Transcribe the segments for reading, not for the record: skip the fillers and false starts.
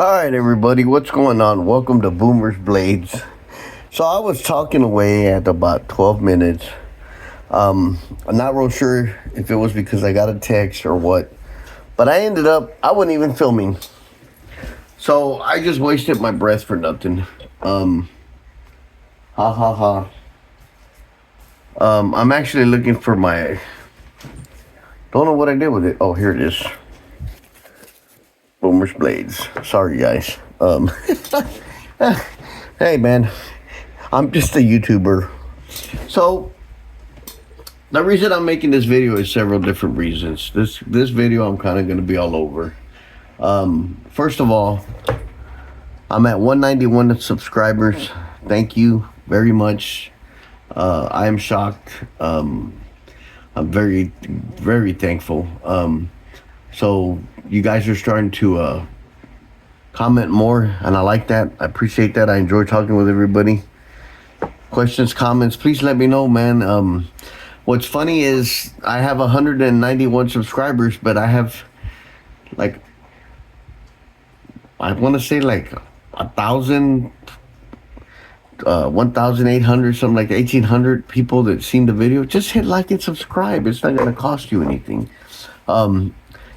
Alright everybody, what's going on? Welcome to Boomer's Blades. So I was talking away at about 12 minutes. I'm not real sure if it was because I got a text or what. But I wasn't even filming. So I just wasted my breath for nothing. Ha ha ha. I'm actually looking for my... Don't know what I did with it. Oh, here it is. Boomer's Blades. Sorry, guys. Hey, man. I'm just a YouTuber. So, the reason I'm making this video is several different reasons. This video I'm kind of going to be all over. First of all, I'm at 191 subscribers. Thank you very much. I am shocked. I'm very, very thankful. So you guys are starting to comment more, and I like that. I appreciate that. I enjoy talking with everybody. Questions, comments, please let me know, man. What's funny is I have 191 subscribers, but I have like, I want to say like 1,000, 1,800, something like 1,800 people that seen the video. Just hit like and subscribe. It's not going to cost you anything.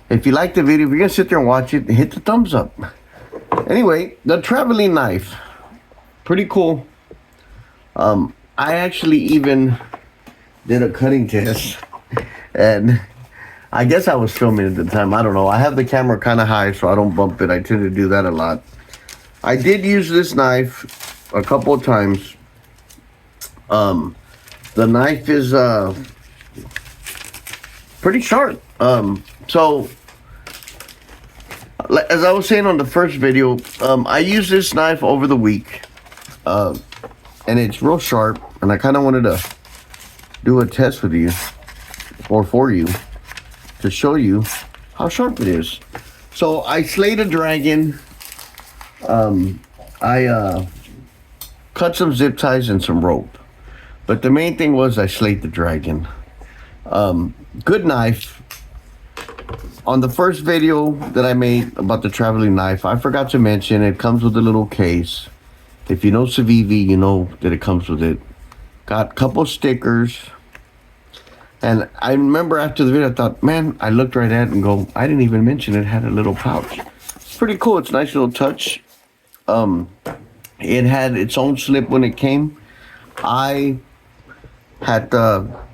If you like the video, if you're going to sit there and watch it, hit the thumbs up. Anyway, the traveling knife. Pretty cool. I actually even did a cutting test. And I guess I was filming at the time. I don't know. I have the camera kind of high, so I don't bump it. I tend to do that a lot. I did use this knife a couple of times. The knife is pretty sharp. So, as I was saying on the first video, I used this knife over the week, and it's real sharp, and I kind of wanted to do a test with you, or for you, to show you how sharp it is. So, I slayed a dragon. I cut some zip ties and some rope, but the main thing was I slayed the dragon. Good knife. On the first video that I made about the traveling knife, I forgot to mention it comes with a little case. If you know Civivi, you know that it comes with it. Got a couple stickers. And I remember after the video, I thought, man, I looked right at it and go, I didn't even mention it had a little pouch. It's pretty cool. It's a nice little touch. It had its own slip when it came. I had,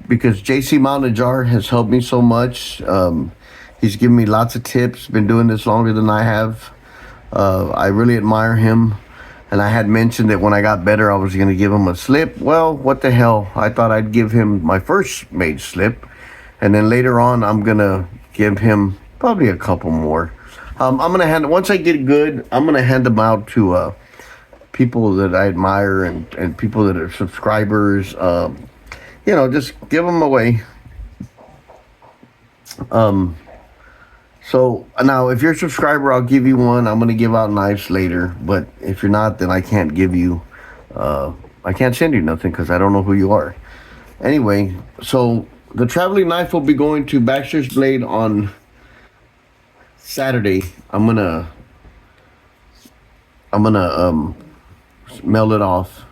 because JC Mountain Ajar has helped me so much. He's given me lots of tips, been doing this longer than I have. I really admire him. And I had mentioned that when I got better, I was going to give him a slip. Well, what the hell? I thought I'd give him my first made slip. And then later on, I'm going to give him probably a couple more. I'm going to hand, once I get good, I'm going to hand them out to people that I admire and people that are subscribers. You know, just give them away. So now if you're a subscriber, I'll give you one. I'm going to give out knives later, but if you're not, then I can't give you, I can't send you nothing because I don't know who you are. Anyway, so the traveling knife will be going to Baxter's Blade on Saturday. I'm gonna mail it off,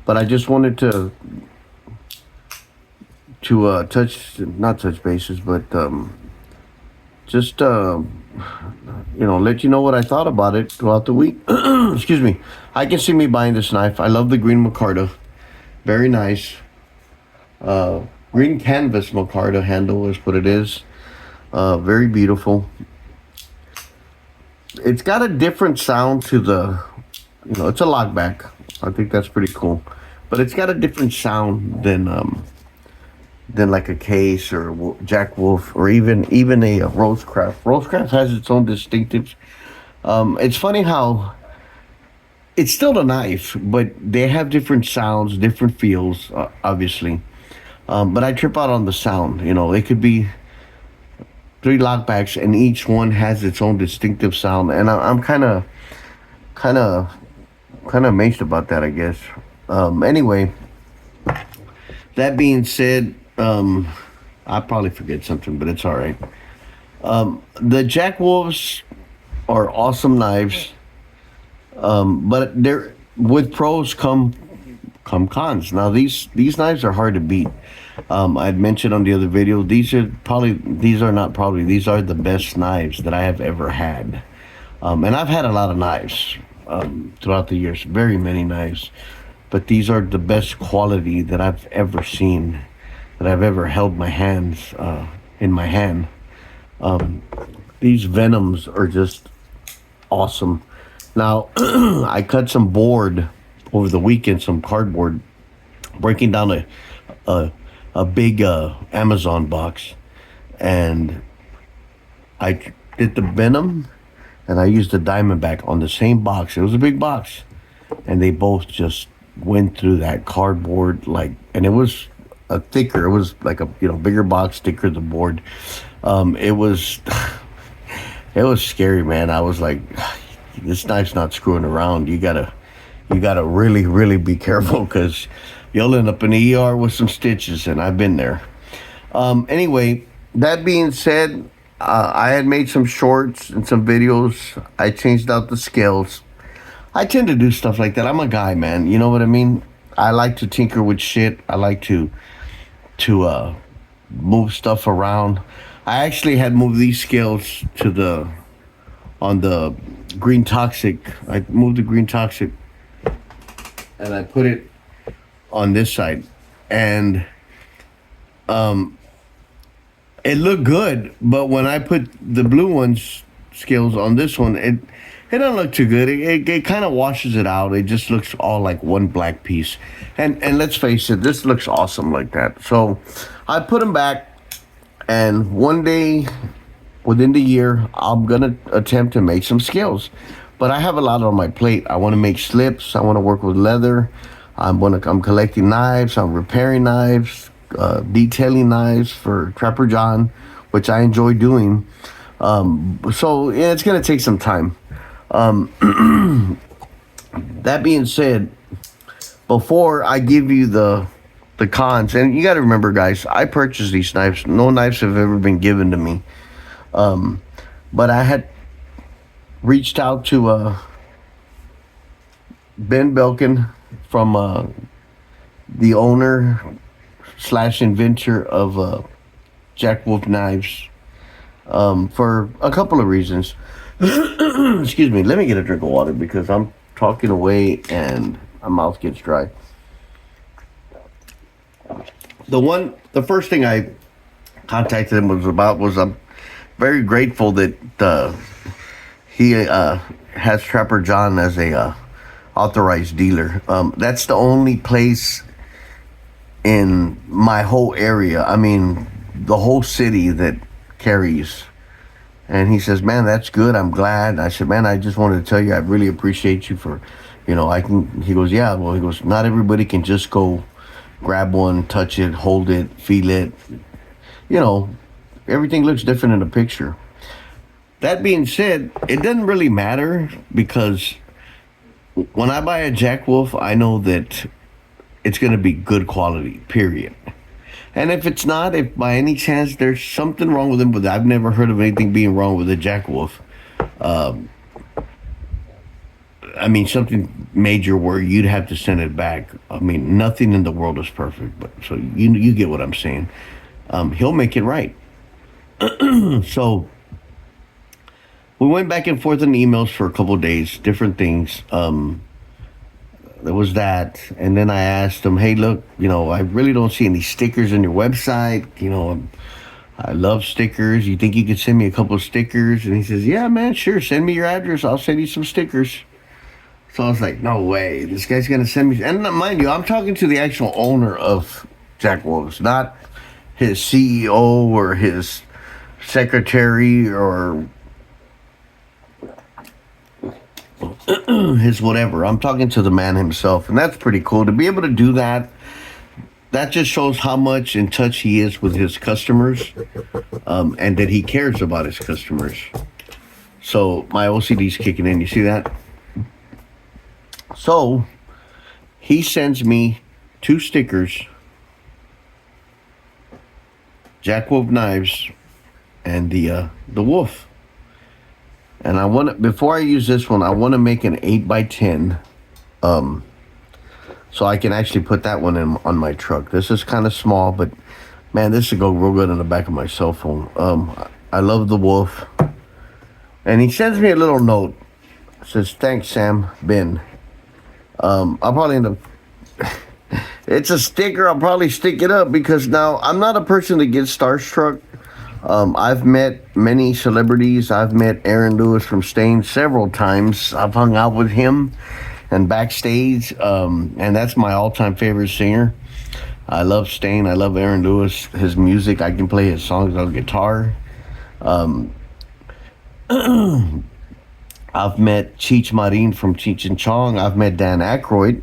but I just wanted to not touch bases, but just you know, let you know what I thought about it throughout the week. Excuse me. I can see me buying this knife. I love the green micarta. Very nice. Green canvas micarta handle is what it is. Very beautiful. It's got a different sound to the, you know, it's a lockback. I think that's pretty cool. But it's got a different sound than like a case or Jack Wolf or even a Rosecraft. Rosecraft has its own distinctives. It's funny how it's still a knife, but they have different sounds, different feels, obviously. But I trip out on the sound. You know, it could be 3 lockbacks and each one has its own distinctive sound. And I'm kind of amazed about that, I guess. Anyway, that being said, I probably forget something, but it's all right. The Jack Wolves are awesome knives. But there, with pros come cons. Now these knives are hard to beat. I'd mentioned on the other video, these are not probably, these are the best knives that I have ever had. And I've had a lot of knives throughout the years, very many knives, but these are the best quality that I've ever seen, that I've ever held my hands in my hand. These Venoms are just awesome. Now, I cut some board over the weekend, some cardboard, breaking down a, a big Amazon box, and I did the Venom, and I used the Diamondback on the same box. It was a big box, and they both just went through that cardboard like, and it was a thicker. It was like a bigger box, thicker the board. It was it was scary, man. I was like, this knife's not screwing around. You gotta really, really be careful because you'll end up in the ER with some stitches, and I've been there. Anyway, that being said, I had made some shorts and some videos. I changed out the scales. I tend to do stuff like that. I'm a guy, man. You know what I mean? I like to tinker with shit. I like to move stuff around. I actually had moved these scales on the green toxic. I moved the green toxic and I put it on this side, and it looked good. But when I put the blue ones scales on this one, it don't look too good. It kind of washes it out. It just looks all like one black piece. And let's face it, this looks awesome like that. So I put them back, and one day within the year, I'm gonna attempt to make some scales. But I have a lot on my plate. I want to make slips. I want to work with leather. I'm collecting knives. I'm repairing knives, detailing knives for Trapper John, which I enjoy doing. So yeah, it's gonna take some time. That being said, before I give you the cons, and you got to remember, guys, I purchased these knives. No knives have ever been given to me. But I had reached out to Ben Belkin from the owner slash inventor of Jack Wolf Knives, for a couple of reasons. Excuse me. Let me get a drink of water because I'm talking away and my mouth gets dry. The first thing I contacted him was I'm very grateful that he has Trapper John as a authorized dealer. That's the only place in my whole area, I mean the whole city, that carries. And he says, man, that's good. I'm glad. I said, man, I just wanted to tell you, I really appreciate you for, he goes, yeah, well, he goes, not everybody can just go grab one, touch it, hold it, feel it. Everything looks different in the picture. That being said, it doesn't really matter because when I buy a Jack Wolf, I know that it's going to be good quality, period. And if it's not, if by any chance there's something wrong with them, but I've never heard of anything being wrong with a Jack Wolf. I mean, something major where you'd have to send it back. I mean, nothing in the world is perfect, but so you get what I'm saying. He'll make it right. So we went back and forth in emails for a couple of days, different things. There was that, and then I asked him, hey, look, I really don't see any stickers on your website. I love stickers. You think you could send me a couple of stickers? And he says, yeah, man, sure, send me your address, I'll send you some stickers. So I was like, no way, this guy's gonna send me. And mind you, I'm talking to the actual owner of Jack Wolves, not his CEO or his secretary or his whatever. I'm talking to the man himself, and that's pretty cool to be able to do that. That just shows how much in touch he is with his customers, and that he cares about his customers. So my OCD's kicking in. You see that? So he sends me 2 stickers, Jack Wolf knives, and the wolf. And I want to, before I use this one, I want to make an 8x10. So I can actually put that one in on my truck. This is kind of small, but man, this would go real good on the back of my cell phone. I love the wolf. And he sends me a little note. It says, "Thanks, Sam, Ben." I'll probably end up, it's a sticker. I'll probably stick it up because now I'm not a person that gets starstruck. I've met many celebrities. I've met Aaron Lewis from Stain several times. I've hung out with him and backstage, and that's my all-time favorite singer. I love Stain. I love Aaron Lewis. His music, I can play his songs on guitar. I've met Cheech Marin from Cheech and Chong. I've met Dan Aykroyd.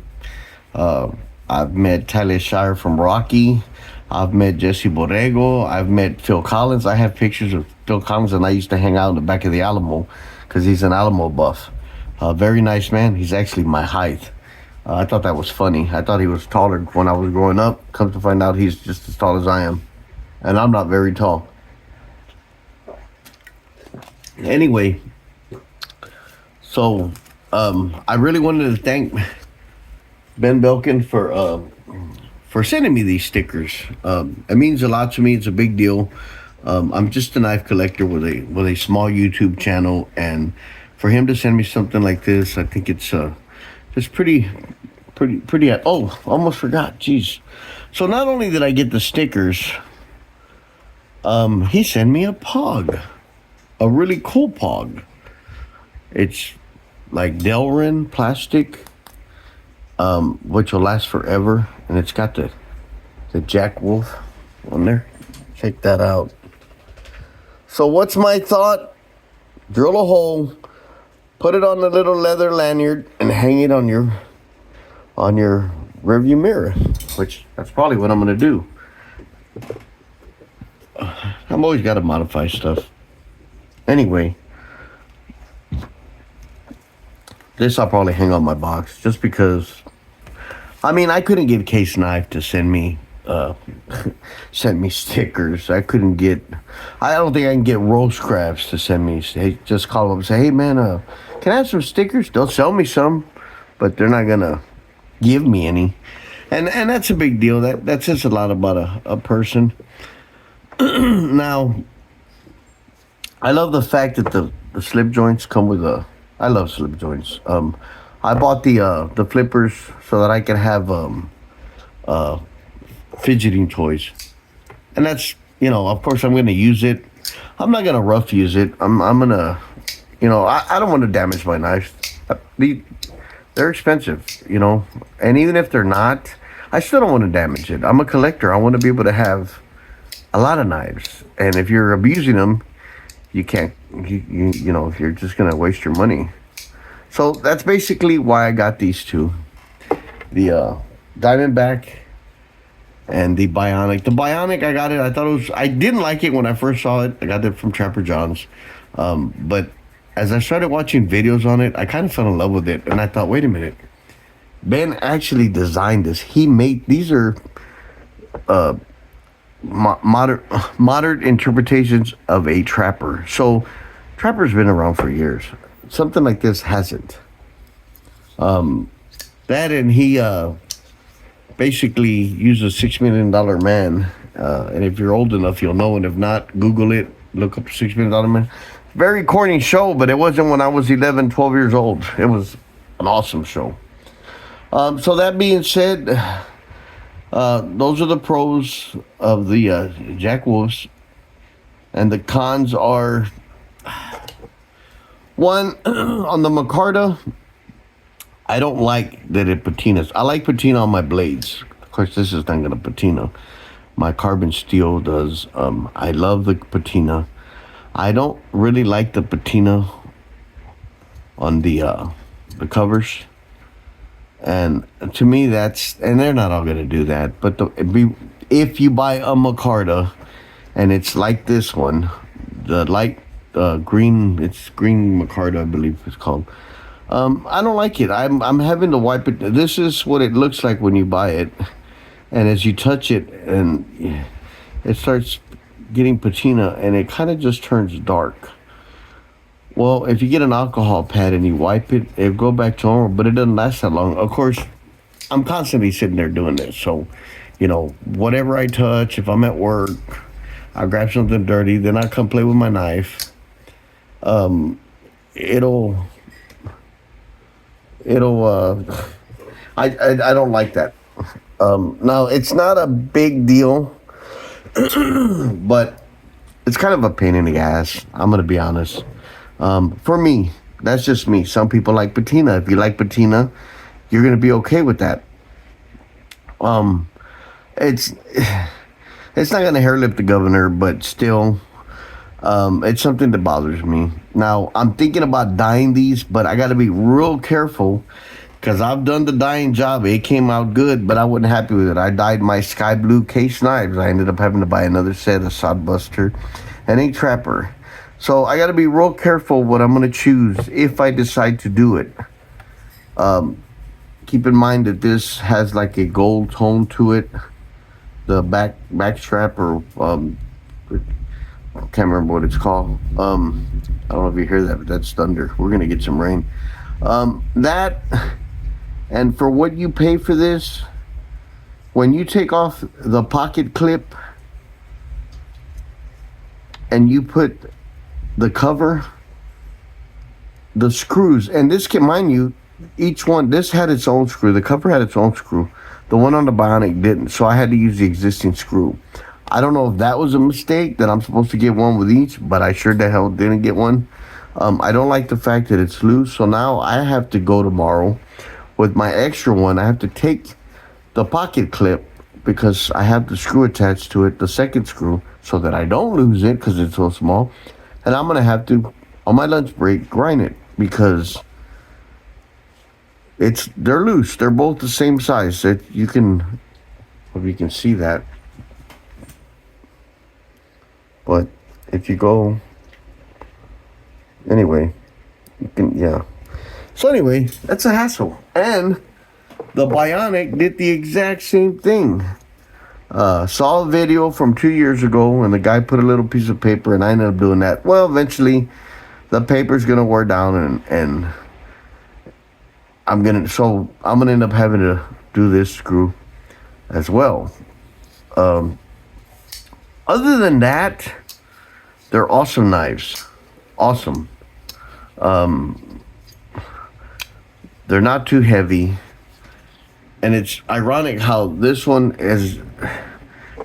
I've met Talia Shire from Rocky. I've met Jesse Borrego. I've met Phil Collins. I have pictures of Phil Collins, and I used to hang out in the back of the Alamo because he's an Alamo buff. Very nice man. He's actually my height. I thought that was funny. I thought he was taller when I was growing up. Come to find out, he's just as tall as I am. And I'm not very tall. Anyway, so I really wanted to thank Ben Belkin for sending me these stickers. It means a lot to me. It's a big deal. I'm just a knife collector with a small YouTube channel, and for him to send me something like this, I think it's just pretty. Oh, almost forgot. Jeez. So not only did I get the stickers, he sent me a Pog, a really cool Pog. It's like Delrin plastic, which will last forever, and it's got the Jack Wolf on there. Check that out. So what's my thought? Drill a hole, put it on the little leather lanyard, and hang it on your rearview mirror, which that's probably what I'm gonna do. I'm always got to modify stuff. Anyway, this I'll probably hang on my box just because. I mean, I couldn't get Case Knife to send me stickers. I don't think I can get Roast Crafts to send me. Hey, just call them and say, "Hey man, can I have some stickers?" They'll sell me some, but they're not gonna give me any, and that's a big deal. That says a lot about a person. Now, I love the fact that the slip joints come with I love slip joints. I bought the flippers so that I can have fidgeting toys, and that's, of course I'm going to use it. I'm not going to rough use it. I'm going to, I don't want to damage my knives. They're expensive, and even if they're not, I still don't want to damage it. I'm a collector. I want to be able to have a lot of knives, and if you're abusing them, you can't. If you're just going to waste your money. So that's basically why I got these two, the Diamondback and the Bionic. The Bionic, I didn't like it when I first saw it. I got it from Trapper John's. But as I started watching videos on it, I kind of fell in love with it. And I thought, wait a minute. Ben actually designed this. These are modern interpretations of a Trapper. So Trapper's been around for years. Something like this hasn't. That, and he basically used a $6 million man. And if you're old enough, you'll know. And if not, Google it. Look up $6 million man. Very corny show, but it wasn't when I was 11, 12 years old. It was an awesome show. So that being said, those are the pros of the Jack Wolves. And the cons are... One, on the micarta, I don't like that it patinas. I like patina on my blades. Of course, this is not going to patina. My carbon steel does. I love the patina. I don't really like the patina on the covers. And to me, and they're not all going to do that. But if you buy a micarta, and it's like this one, the light green, it's green micarta, I believe it's called. I don't like it. I'm having to wipe it. This is what it looks like when you buy it, and as you touch it, and it starts getting patina, and it kind of just turns dark. Well, if you get an alcohol pad and you wipe it, it'll go back to normal, but it doesn't last that long. Of course, I'm constantly sitting there doing this. So, whatever I touch, if I'm at work, I'll grab something dirty, then I come play with my knife. It'll, I don't like that. Now, it's not a big deal, but it's kind of a pain in the ass. I'm going to be honest. For me, that's just me. Some people like patina. If you like patina, you're going to be okay with that. It's it's not gonna hair lip the governor, but still, it's something that bothers me. Now I'm thinking about dyeing these, but I got to be real careful because I've done the dyeing job. It came out good, but I wasn't happy with it. I dyed my sky blue case knives. I ended up having to buy another set, a sodbuster, and a trapper. So I got to be real careful what I'm gonna choose if I decide to do it. Keep in mind that this has like a gold tone to it. The back strap, or I can't remember what it's called. I don't know if you hear that, but that's thunder. We're gonna get some rain. That, and for what you pay for this, when you take off the pocket clip and you put the cover, the screws, and this can, mind you, each one, this had its own screw. The cover had its own screw. The one on the Bionic didn't, so I had to use the existing screw. I don't know if that was a mistake, that I'm supposed to get one with each, but I sure the hell didn't get one. I don't like the fact that it's loose, so now I have to go tomorrow with my extra one. I have to take the pocket clip because I have the screw attached to it, the second screw, so that I don't lose it because it's so small. And I'm going to have to, on my lunch break, grind it because they're loose. They're both the same size. You can, if you can see that. But if you go, anyway, you can, yeah. So anyway, that's a hassle. And the Bionic did the exact same thing. Saw a video from 2 years ago, and the guy put a little piece of paper, and I ended up doing that. Well, eventually, the paper's gonna wear down, and I'm gonna end up having to do this screw as well. Other than that, they're awesome knives. Awesome. They're not too heavy. And it's ironic how this one is,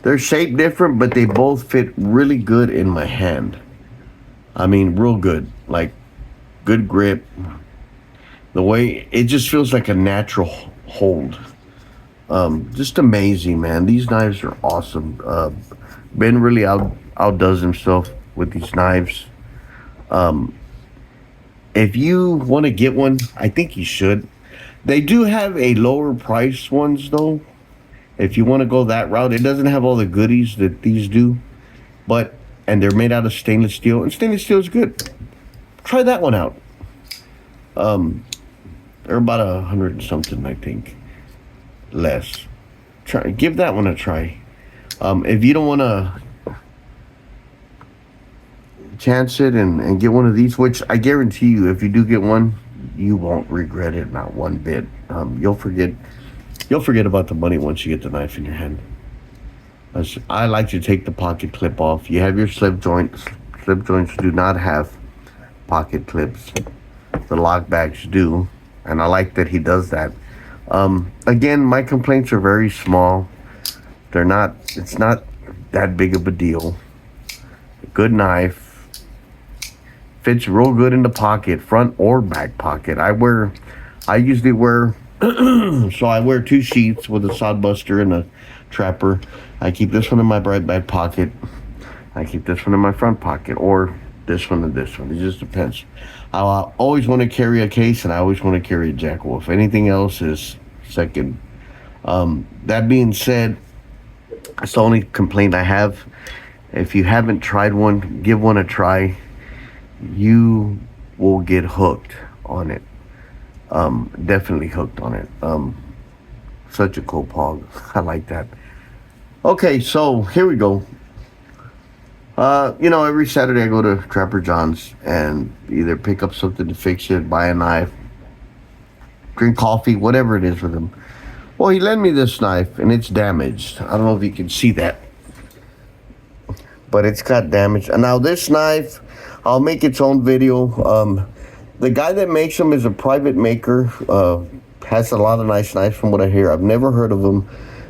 they're shaped different, but they both fit really good in my hand. I mean, real good. Like, good grip. The way, it just feels like a natural hold. Just amazing, man. These knives are awesome. Ben really outdoes himself with these knives. If you want to get one, I think you should. They do have a lower price ones though. If you want to go that route, it doesn't have all the goodies that these do, and they're made out of stainless steel, and stainless steel is good. Try that one out. They're about 100 and something, I think, less. Give that one a try. If you don't want to chance it and get one of these, which I guarantee you, if you do get one, you won't regret it, not one bit. You'll forget about the money once you get the knife in your hand. I like to take the pocket clip off. You have your slip joints. Slip joints do not have pocket clips. The lock bags do, and I like that he does that. Again, my complaints are very small. It's not that big of a deal. Good knife. Fits real good in the pocket, front or back pocket. I usually wear, so I wear 2 sheets with a sodbuster and a trapper. I keep this one in my right back pocket. I keep this one in my front pocket, or this one and this one. It just depends. I always want to carry a case, and I always want to carry a Jack Wolf. Anything else is second. That being said, that's the only complaint I have. If you haven't tried one, give one a try. You will get hooked on it. Definitely hooked on it. Such a cool pog. I like that. Okay, so here we go. Every Saturday I go to Trapper John's and either pick up something to fix it, buy a knife, drink coffee, whatever it is with him. Well, he lent me this knife and it's damaged. I don't know if you can see that, but it's got damage. And now this knife, I'll make its own video. The guy that makes them is a private maker. Has a lot of nice knives from what I hear. I've never heard of him,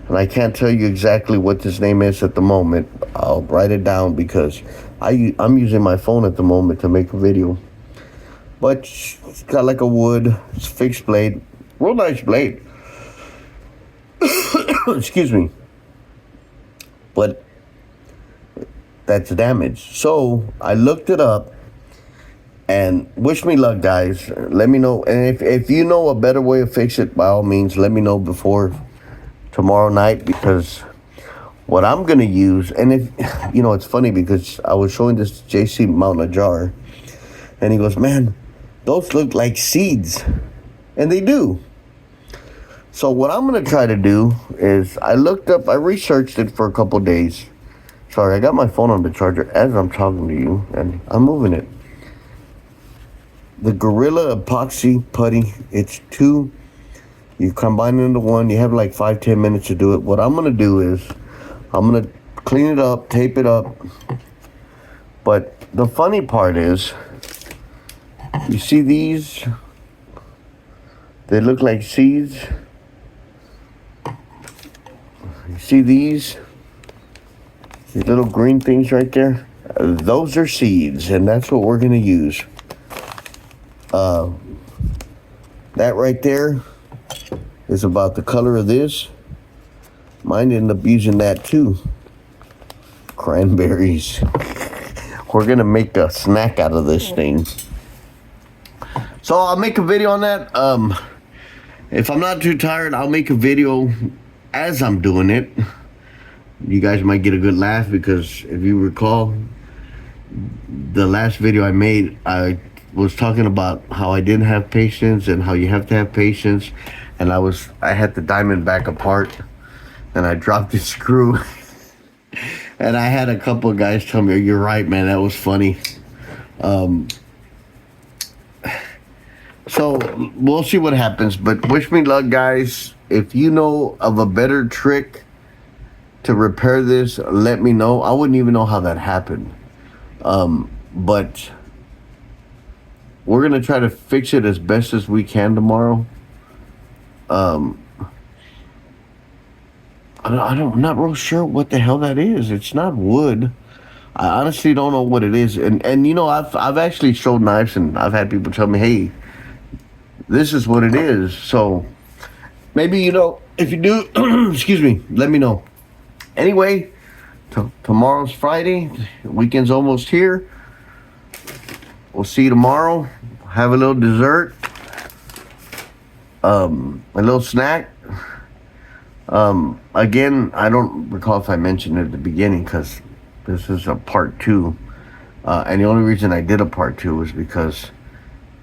and I can't tell you exactly what his name is at the moment. I'll write it down because I'm using my phone at the moment to make a video. But it's got like a wood, it's fixed blade, real nice blade. Excuse me. But that's damaged. So I looked it up, and wish me luck, guys. Let me know. And if you know a better way to fix it, by all means, let me know before tomorrow night, because what I'm going to use, and if, it's funny because I was showing this to JC Mountain Ajar, and he goes, man, those look like seeds. And they do. So what I'm going to try to do is, I researched it for a couple days. Sorry, I got my phone on the charger as I'm talking to you, and I'm moving it. The Gorilla Epoxy Putty, it's two. You combine it into one. You have like 5-10 minutes to do it. What I'm going to do is, I'm going to clean it up, tape it up. But the funny part is, you see these? They look like seeds. You see these? These little green things right there? Those are seeds, and that's what we're going to use. That right there is about the color of this. Mine ended up using that too. Cranberries. We're gonna make a snack out of this thing. So I'll make a video on that. If I'm not too tired, I'll make a video as I'm doing it. You guys might get a good laugh, because if you recall, the last video I made, I was talking about how I didn't have patience and how you have to have patience, and I had the diamond back apart and I dropped the screw. And I had a couple of guys tell me, you're right, man, that was funny. So we'll see what happens, but wish me luck, guys. If you know of a better trick to repair this, let me know. I wouldn't even know how that happened. But we're gonna try to fix it as best as we can tomorrow. I'm not real sure what the hell that is. It's not wood. I honestly don't know what it is. And I've actually showed knives, and I've had people tell me, hey, this is what it is. So maybe, if you do, excuse me, let me know. Anyway, tomorrow's Friday. The weekend's almost here. We'll see you tomorrow. Have a little dessert. A little snack. Again, I don't recall if I mentioned it at the beginning, because this is a part 2. And the only reason I did a part 2 was because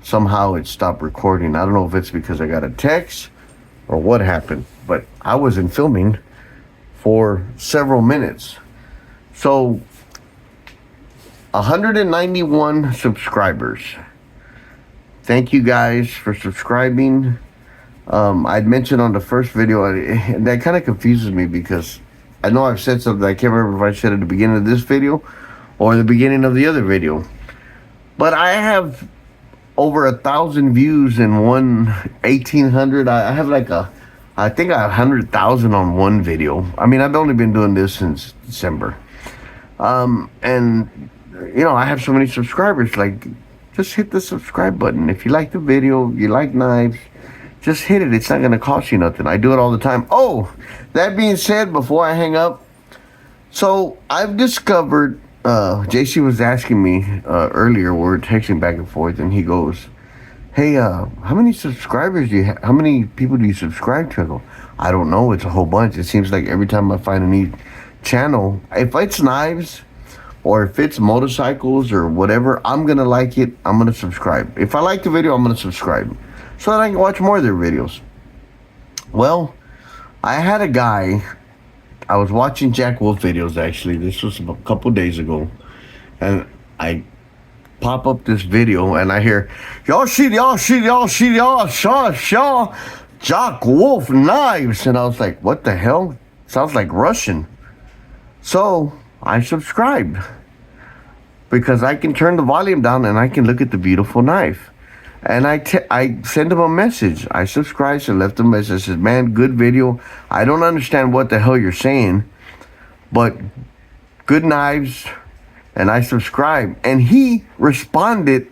somehow it stopped recording. I don't know if it's because I got a text or what happened, but I wasn't filming for several minutes. So 191 subscribers. Thank you guys for subscribing. I'd mentioned on the first video, and that kind of confuses me, because I know I've said something. I can't remember if I said at the beginning of this video or the beginning of the other video. But I have over 1,000 views in 1,800. I have I think I have 100,000 on one video. I mean, I've only been doing this since December. And I have so many subscribers. Like, just hit the subscribe button. If you like the video, you like knives, just hit it. It's not going to cost you nothing. I do it all the time. Oh, that being said, before I hang up, so I've discovered, JC was asking me earlier, we were texting back and forth, and he goes, hey, how many subscribers do you have? How many people do you subscribe to? I go, I don't know. It's a whole bunch. It seems like every time I find a new channel, if it's knives or if it's motorcycles or whatever, I'm going to like it. I'm going to subscribe. If I like the video, I'm going to subscribe so that I can watch more of their videos. Well, I had a guy, I was watching Jack Wolf videos, actually. This was a couple days ago. and I pop up this video and I hear y'all Jack Wolf knives, and I was like, what the hell? Sounds like Russian. So I subscribed because I can turn the volume down and I can look at the beautiful knife. And I sent him a message. I subscribed and left him a message. I said, man, good video. I don't understand what the hell you're saying, but good knives. And I subscribed. And he responded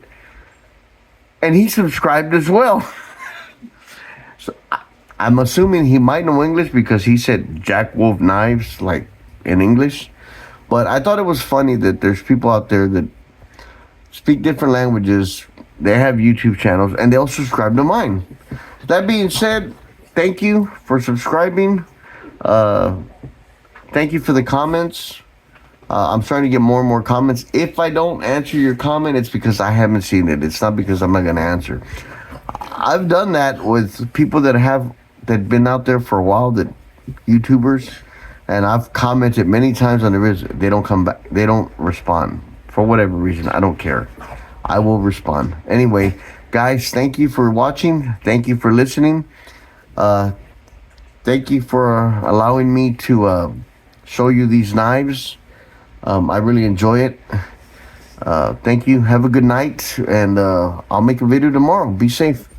and he subscribed as well. So I'm assuming he might know English because he said Jack Wolf knives, like in English. But I thought it was funny that there's people out there that speak different languages. They have YouTube channels and they'll subscribe to mine. That being said, thank you for subscribing. Thank you for the comments. I'm starting to get more and more comments. If I don't answer your comment, it's because I haven't seen it. It's not because I'm not going to answer. I've done that with people that been out there for a while, that YouTubers, and I've commented many times on the videos. They don't come back. They don't respond for whatever reason. I don't care. I will respond. Anyway, guys, thank you for watching. Thank you for listening. Thank you for allowing me to show you these knives. I really enjoy it. Thank you. Have a good night. And I'll make a video tomorrow. Be safe.